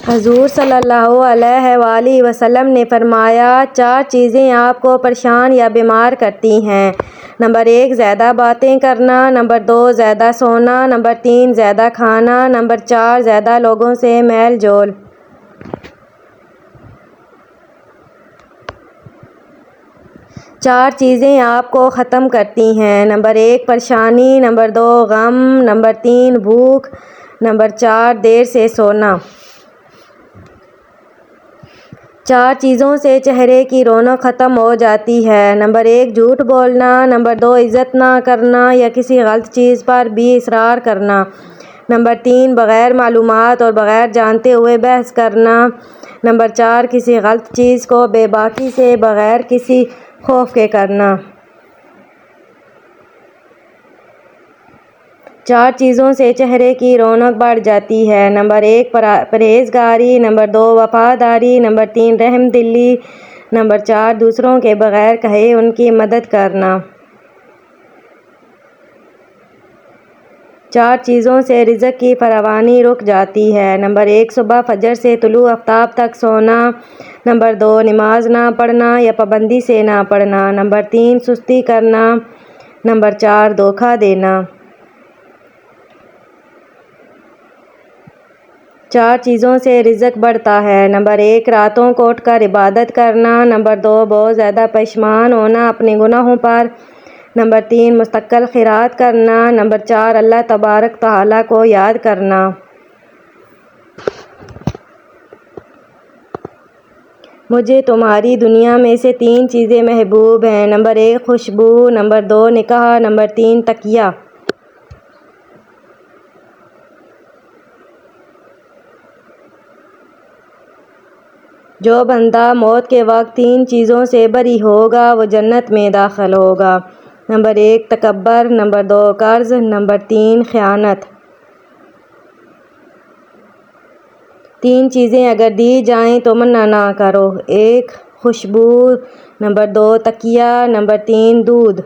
حضور صلی اللہ علیہ وآلہ وسلم نے فرمایا 4 چیزیں آپ کو پریشان یا بیمار کرتی ہیں۔ نمبر 1 زیادہ باتیں کرنا، نمبر 2 زیادہ سونا، نمبر 3 زیادہ کھانا، نمبر 4 زیادہ لوگوں سے میل جول۔ 4 چیزیں آپ کو ختم کرتی ہیں۔ نمبر 1 پریشانی، نمبر 2 غم، نمبر 3 بھوک، نمبر 4 دیر سے سونا۔ 4 چیزوں سے چہرے کی رونق ختم ہو جاتی ہے۔ نمبر 1 جھوٹ بولنا، نمبر 2 عزت نہ کرنا یا کسی غلط چیز پر بھی اصرار کرنا، نمبر 3 بغیر معلومات اور بغیر جانتے ہوئے بحث کرنا، نمبر 4 کسی غلط چیز کو بے باکی سے بغیر کسی خوف کے کرنا۔ 4 چیزوں سے چہرے کی رونق بڑھ جاتی ہے۔ نمبر 1 پرہیزگاری، نمبر 2 وفاداری، نمبر 3 رحم دلی، نمبر 4 دوسروں کے بغیر کہے ان کی مدد کرنا۔ 4 چیزوں سے رزق کی فراوانی رک جاتی ہے۔ نمبر 1 صبح فجر سے طلوع آفتاب تک سونا، نمبر 2 نماز نہ پڑھنا یا پابندی سے نہ پڑھنا، نمبر 3 سستی کرنا، نمبر 4 دھوکہ دینا۔ 4 چیزوں سے رزق بڑھتا ہے۔ نمبر 1 راتوں کو اٹھ کر عبادت کرنا، نمبر 2 بہت زیادہ پشیمان ہونا اپنے گناہوں پر، نمبر 3 مستقل خیرات کرنا، نمبر 4 اللہ تبارک تعالیٰ کو یاد کرنا۔ مجھے تمہاری دنیا میں سے 3 چیزیں محبوب ہیں۔ نمبر 1 خوشبو، نمبر 2 نکاح، نمبر 3 تکیہ۔ جو بندہ موت کے وقت 3 چیزوں سے بری ہوگا وہ جنت میں داخل ہوگا۔ نمبر 1 تکبر، نمبر 2 قرض، نمبر 3 خیانت۔ 3 چیزیں اگر دی جائیں تو منع نہ کرو۔ 1 خوشبو، نمبر 2 تکیہ، نمبر 3 دودھ۔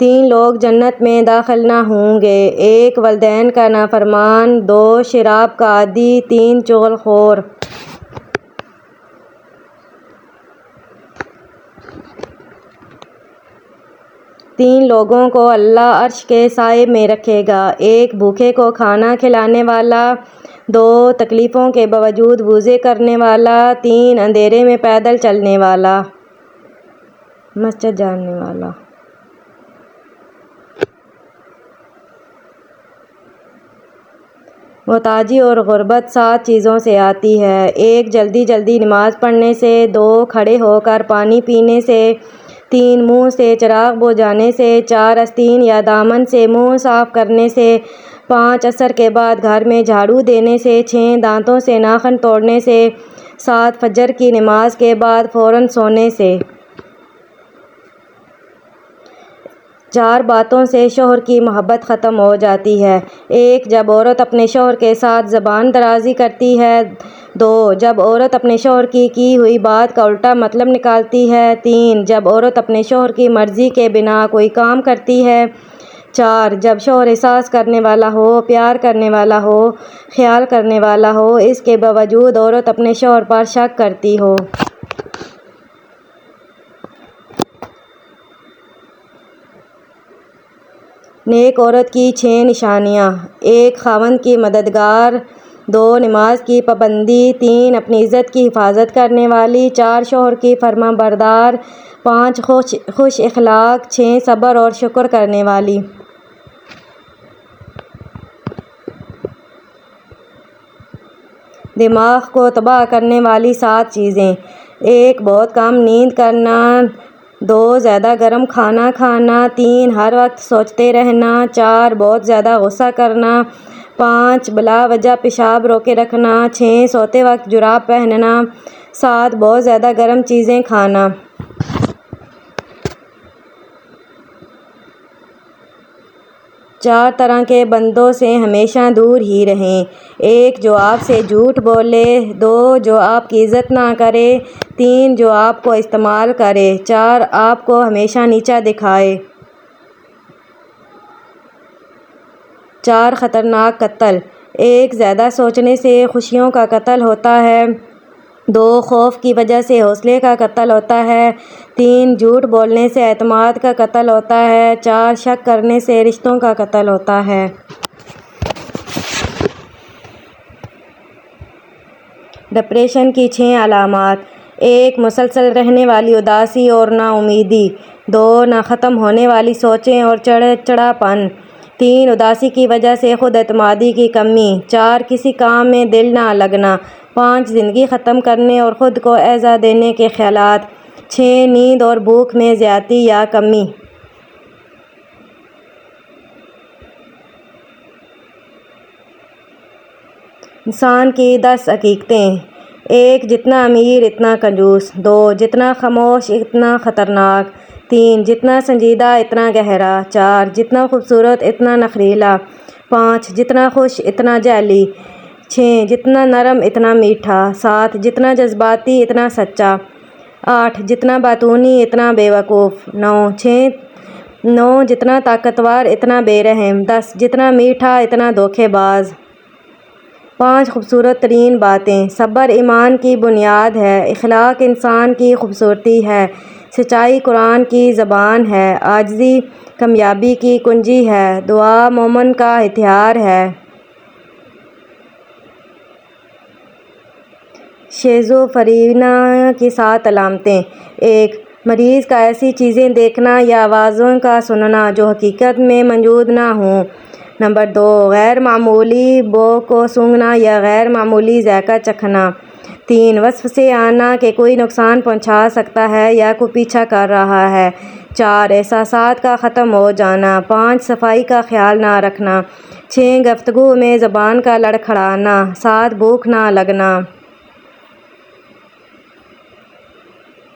3 لوگ جنت میں داخل نہ ہوں گے۔ 1 والدین کا نافرمان، 2 شراب کا عادی، 3 چغل خور۔ 3 لوگوں کو اللہ عرش کے سائے میں رکھے گا۔ 1 بھوکے کو کھانا کھلانے والا، 2 تکلیفوں کے باوجود وضو کرنے والا، 3 اندھیرے میں پیدل چلنے والا، مسجد جانے والا۔ محتاجی اور غربت 7 چیزوں سے آتی ہے۔ 1 جلدی جلدی نماز پڑھنے سے، 2 کھڑے ہو کر پانی پینے سے، 3 منہ سے چراغ بجھانے سے، 4 آستین یا دامن سے منہ صاف کرنے سے، 5 عصر کے بعد گھر میں جھاڑو دینے سے، 6 دانتوں سے ناخن توڑنے سے، 7 فجر کی نماز کے بعد فوراً سونے سے۔ 4 باتوں سے شوہر کی محبت ختم ہو جاتی ہے۔ 1 جب عورت اپنے شوہر کے ساتھ زبان درازی کرتی ہے، 2 جب عورت اپنے شوہر کی ہوئی بات کا الٹا مطلب نکالتی ہے، 3 جب عورت اپنے شوہر کی مرضی کے بنا کوئی کام کرتی ہے، 4 جب شوہر احساس کرنے والا ہو، پیار کرنے والا ہو، خیال کرنے والا ہو، اس کے باوجود عورت اپنے شوہر پر شک کرتی ہو۔ نیک عورت کی 6 نشانیاں: 1 خاوند کی مددگار، 2 نماز کی پابندی، 3 اپنی عزت کی حفاظت کرنے والی، 4 شوہر کی فرمانبردار، 5 خوش اخلاق، 6 صبر اور شکر کرنے والی۔ دماغ کو تباہ کرنے والی 7 چیزیں: 1 بہت کم نیند کرنا، 2 زیادہ گرم کھانا کھانا، 3 ہر وقت سوچتے رہنا، 4 بہت زیادہ غصہ کرنا، 5 بلا وجہ پیشاب روکے رکھنا، 6 سوتے وقت جراب پہننا، 7 بہت زیادہ گرم چیزیں کھانا۔ 4 طرح کے بندوں سے ہمیشہ دور ہی رہیں: 1 جو آپ سے جھوٹ بولے، 2 جو آپ کی عزت نہ کرے، 3 جو آپ کو استعمال کرے، 4 آپ کو ہمیشہ نیچا دکھائے۔ 4 خطرناک قتل: 1 زیادہ سوچنے سے خوشیوں کا قتل ہوتا ہے۔ 2 خوف کی وجہ سے حوصلے کا قتل ہوتا ہے۔ 3 جھوٹ بولنے سے اعتماد کا قتل ہوتا ہے۔ 4 شک کرنے سے رشتوں کا قتل ہوتا ہے۔ ڈپریشن کی 6 علامات: 1 مسلسل رہنے والی اداسی اور نا امیدی۔ 2 نہ ختم ہونے والی سوچیں اور چڑچڑاپن۔ 3 اداسی کی وجہ سے خود اعتمادی کی کمی۔ 4 کسی کام میں دل نہ لگنا۔ 5 زندگی ختم کرنے اور خود کو ایذا دینے کے خیالات۔ 6 نیند اور بھوک میں زیادتی یا کمی۔ انسان کی 10 حقیقتیں: 1 جتنا امیر اتنا کنجوس۔ 2 جتنا خاموش اتنا خطرناک۔ 3 جتنا سنجیدہ اتنا گہرا۔ 4 جتنا خوبصورت اتنا نخریلا۔ 5 جتنا خوش اتنا جعلی۔ 6 جتنا نرم اتنا میٹھا۔ 7 جتنا جذباتی اتنا سچا۔ 8 جتنا باطنی اتنا بے وقوف۔ 9 جتنا طاقتور اتنا بے رحم۔ 10 جتنا میٹھا اتنا دھوکے باز۔ 5 خوبصورت ترین باتیں: صبر ایمان کی بنیاد ہے۔ اخلاق انسان کی خوبصورتی ہے۔ سچائی قرآن کی زبان ہے۔ عاجزی کامیابی کی کنجی ہے۔ دعا مومن کا ہتھیار ہے۔ شیزوفرینیا کی 7 علامتیں: 1 مریض کا ایسی چیزیں دیکھنا یا آوازوں کا سننا جو حقیقت میں موجود نہ ہوں۔ 2 غیر معمولی بو کو سونگھنا یا غیر معمولی ذائقہ چکھنا۔ 3 وصف سے آنا کہ کوئی نقصان پہنچا سکتا ہے یا کوئی پیچھا کر رہا ہے۔ 4 احساسات کا ختم ہو جانا۔ 5 صفائی کا خیال نہ رکھنا۔ 6 گفتگو میں زبان کا لڑکھڑانا۔ 7 بھوک نہ لگنا۔